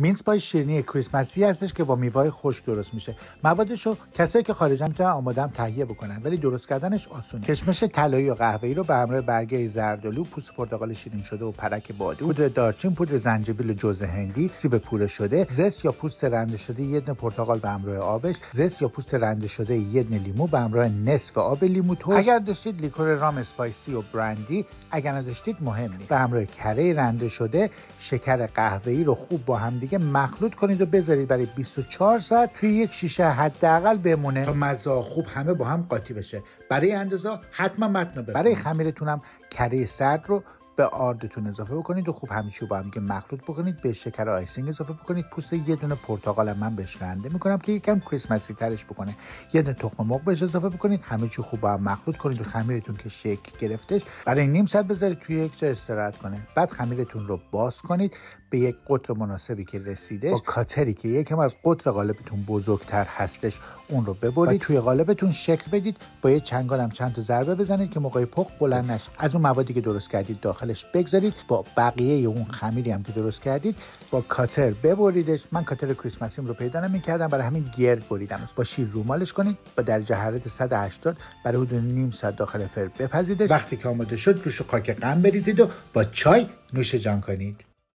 مینس پای شیرینی کریسمسی هستش که با میوه‌های خشک درست میشه. موادشو کسایی که خارجن میتونن آماده هم تهیه بکنن، ولی درست کردنش آسونه. کشمش طلایی یا قهوه‌ای رو به همراه برگه زردآلو، پوست پرتقال شیرین شده و پرک بادو، پودر دارچین، پودر زنجبیل و جوز هندی، سیب پوره شده، زست یا پوست رنده شده یه دونه پرتقال به همراه آبش، زست یا پوست رنده شده یه دونه لیمو به همراه نصف آب لیمو ترش. اگر داشتید لیکور رام اسپایسی و برندی، اگر نداشتید مهم نیست. به همراه کره رنده شده، شکر قهوه‌ای رو خوب با هم دیگه مخلوط کنید و بذارید برای 24 ساعت توی یک شیشه حداقل بمونه تا مزه خوب همه با هم قاطی بشه. برای اندازه حتما متن بخونید. برای خمیرتون هم کره سرد رو به آردتون اضافه بکنید و خوب همه چی رو با هم دیگه مخلوط بکنید. به شکر آیسینگ اضافه بکنید. پوست یه دونه پرتقال من بهش رنده میکنم که یکم کریسمسی ترش بکنه. یه دونه تخم مرغ بهش اضافه بکنید. همه چی خوب با هم مخلوط کنید و خمیرتون که شکل گرفتش برای نیم ساعت بذارید توی یک جا استراحت کنه. بعد خمیرتون رو باز کنید. به یک قطر مناسبی که رسیدش با کاتری که یکم از قطر قالبتون بزرگتر هستش اون رو ببرید توی قالبتون شکل بدید. با یه چنگال هم چند تا ضربه بزنید که موقع پخت بلند نشه. از اون موادی که درست کردید داخلش بگذارید. با بقیه اون خمیری هم که درست کردید با کاتر ببریدش. من کاتر کریسمسیم رو پیدا نمی‌کردم، برای همین گرد بریدمش. با شیر رومالش کنید. با درجه حرارت 180 برای حدود نیم ساعت داخل فر بپزیدش. وقتی که آماده شد روش خاک غم بریزید و با چای نوش جان کنید.